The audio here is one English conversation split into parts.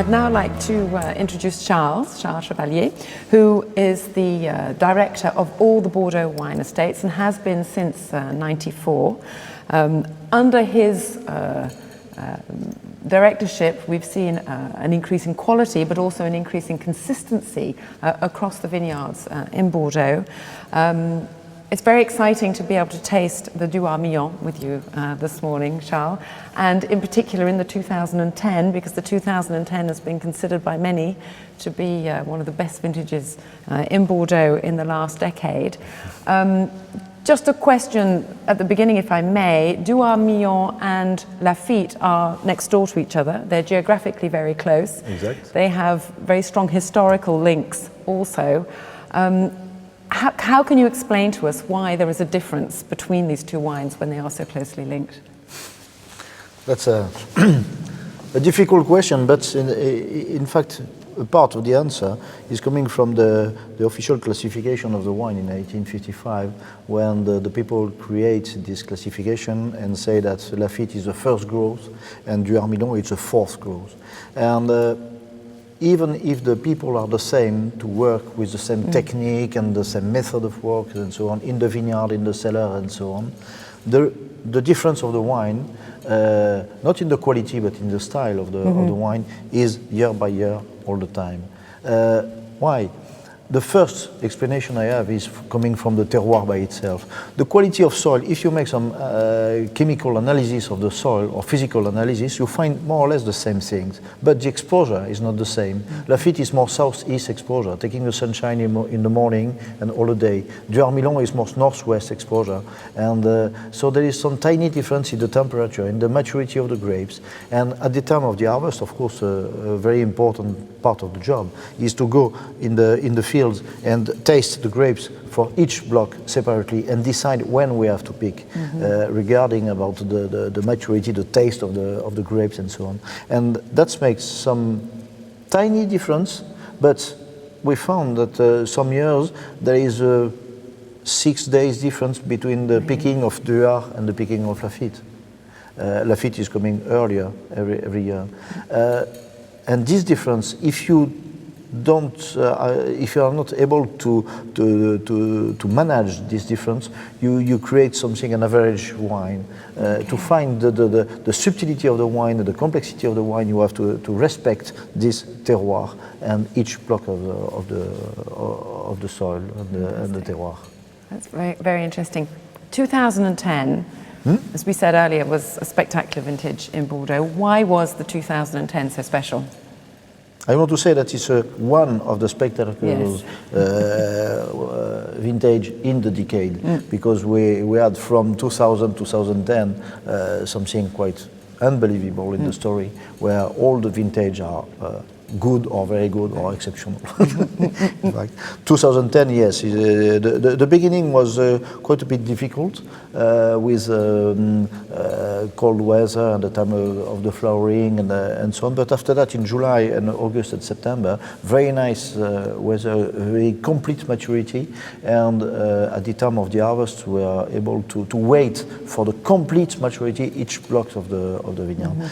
I'd now like to introduce Charles Chevallier, who is the director of all the Bordeaux wine estates and has been since '94. Under his directorship, we've seen an increase in quality, but also an increase in consistency across the vineyards in Bordeaux. It's very exciting to be able to taste the Duhart-Milon with you this morning, Charles, and in particular in the 2010, because the 2010 has been considered by many to be one of the best vintages in Bordeaux in the last decade. Just a question at the beginning, if I may. Duhart-Milon and Lafite are next door to each other. They're geographically very close. Exact. They have very strong historical links also. How can you explain to us why there is a difference between these two wines when they are so closely linked? That's a difficult question, but in fact, a part of the answer is coming from the official classification of the wine in 1855, when the people create this classification and say that Lafite is the first growth and Duhart-Milon is the fourth growth. And even if the people are the same, to work with the same technique and the same method of work and so on, in the vineyard, in the cellar and so on, the difference of the wine, not in the quality but in the style of the wine, is year by year all the time. Why? The first explanation I have is coming from the terroir by itself. The quality of soil, if you make some chemical analysis of the soil or physical analysis, you find more or less the same things, but the exposure is not the same. Lafite is more southeast exposure, taking the sunshine in the morning and all the day. Duhart-Milon is more northwest exposure, and so there is some tiny difference in the temperature, in the maturity of the grapes. And at the time of the harvest, of course, a very important part of the job is to go in the field and taste the grapes for each block separately and decide when we have to pick, regarding about the maturity, the taste of the grapes and so on. And that makes some tiny difference, but we found that some years there is a 6 days difference between the picking of Duhart and the picking of Lafite. Lafite is coming earlier every year. And this difference, if you are not able to manage this difference, you create something, an average wine. To find the subtlety of the wine and the complexity of the wine, you have to respect this terroir and each block of the soil and the terroir. That's very, very interesting. 2010, as we said earlier, was a spectacular vintage in Bordeaux. Why was the 2010 so special? I want to say that it's one of the spectacular vintage in the decade, because we had from 2000 to 2010 something quite unbelievable in the story, where all the vintage are good or very good or exceptional. In fact, 2010, yes, the beginning was quite a bit difficult with cold weather and the time of the flowering and so on. But after that, in July and August and September, very nice weather, very complete maturity, and at the time of the harvest, we are able to wait for the complete maturity each block of the vineyard.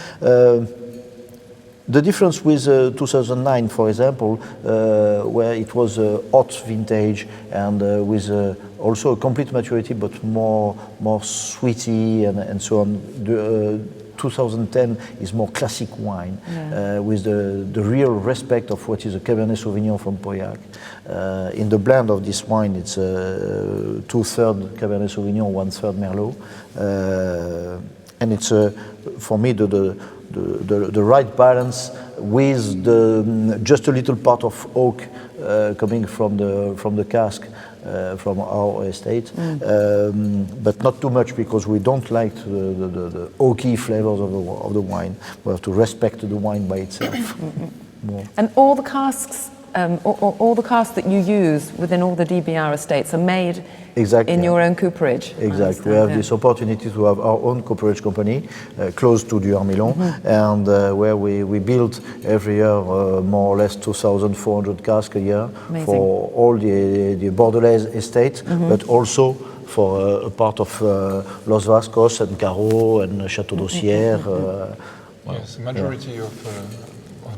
The difference with 2009, for example, where it was a hot vintage and with also a complete maturity, but more sweety and so on. 2010 is more classic wine, with the real respect of what is a Cabernet Sauvignon from Pauillac. In the blend of this wine, it's 2/3 Cabernet Sauvignon, 1/3 Merlot, and it's for me the right balance with just a little part of oak coming from the cask from our estate, but not too much, because we don't like the oaky flavors of the wine. We have to respect the wine by itself. More. And all the casks, all the casks that you use within all the DBR estates are made in your own cooperage. Exactly. We have this opportunity to have our own cooperage company close to Duhart-Milon, and where we build every year more or less 2,400 casks a year. Amazing. For all the Bordelais estate, but also for a part of Los Vascos and Caro and Chateau Duhart. Yes, the majority of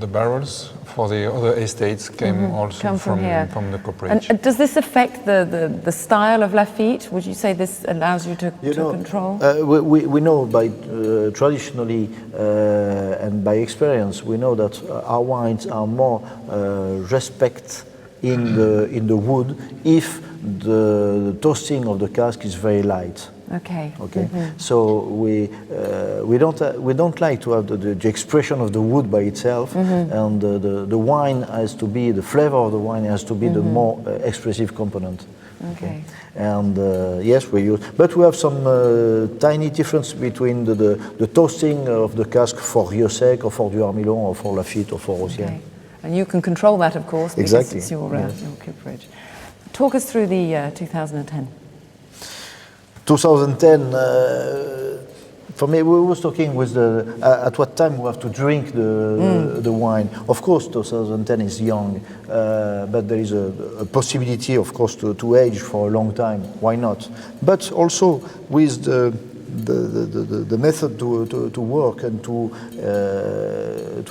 the barrels for the other estates came also Come from here. from the cooperage. And does this affect the style of Lafite? Would you say this allows you to control? We know by traditionally and by experience, we know that our wines are more respect in the wood if the toasting of the cask is very light. Okay. Okay. So we don't like to have the expression of the wood by itself, and the wine has to be, the flavor of the wine has to be the more expressive component. Okay. And yes, we use, but we have some tiny difference between the toasting of the cask for Rieux-Sec or for Duhart-Milon or for Lafite or for Rothschild. Okay. And you can control that, of course, because Exactly. it's your cooperage. Talk us through the 2010. 2010, for me, we was talking with at what time we have to drink the wine. Of course, 2010 is young, but there is a possibility, of course, to age for a long time. Why not? But also with the method to work and to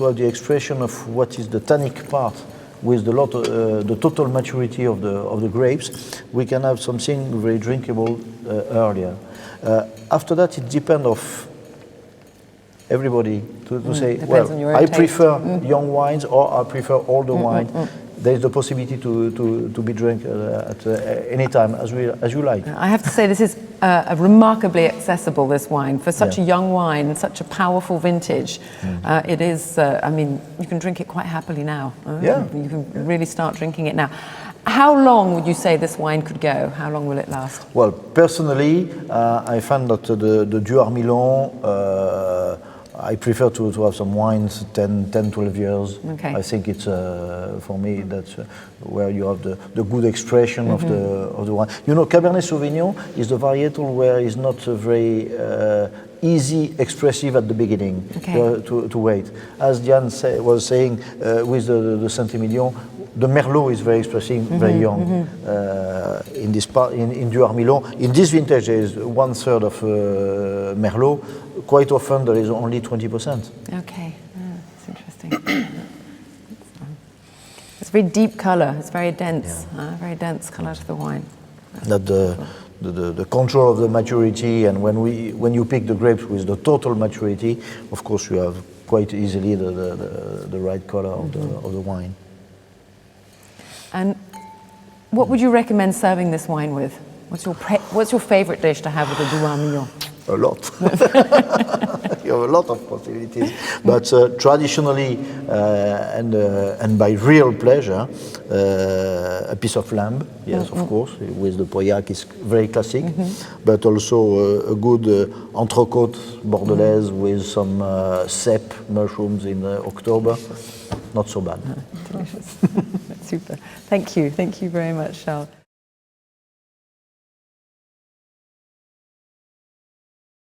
have the expression of what is the tannic part, with the total maturity of the grapes, we can have something very drinkable earlier. After that, it depends of everybody to say, well, I prefer young wines or I prefer older wine. There is the possibility to be drunk at any time as you like. I have to say this is remarkably accessible, this wine. For such a young wine, such a powerful vintage, it is, I mean, you can drink it quite happily now. You can really start drinking it now. How long would you say this wine could go? How long will it last? Well, personally, I find that the Duhart-Milon, I prefer to have some wines 10, 12 years. Okay. I think it's, for me, that's where you have the good expression of the wine. You know, Cabernet Sauvignon is the varietal where it's not very easy expressive at the beginning to wait. As Diane was saying, with the Saint-Emilion, the Merlot is very expressive, very young. In this part, in Duhart-Milon, in this vintage, there is 1/3 of Merlot. Quite often, there is only 20%. Okay, that's interesting. It's very deep color. It's very dense. Very dense color to the wine. That the control of the maturity, and when you pick the grapes with the total maturity, of course, you have quite easily the right color of the wine. And what would you recommend serving this wine with? What's your favorite dish to have with the Duhart-Milon? A lot. You have a lot of possibilities. But traditionally, and by real pleasure, a piece of lamb, yes, of course, with the Pauillac is very classic, but also a good entrecôte bordelaise with some cèpe mushrooms in October. Not so bad. Delicious. Super. Thank you very much, Charles.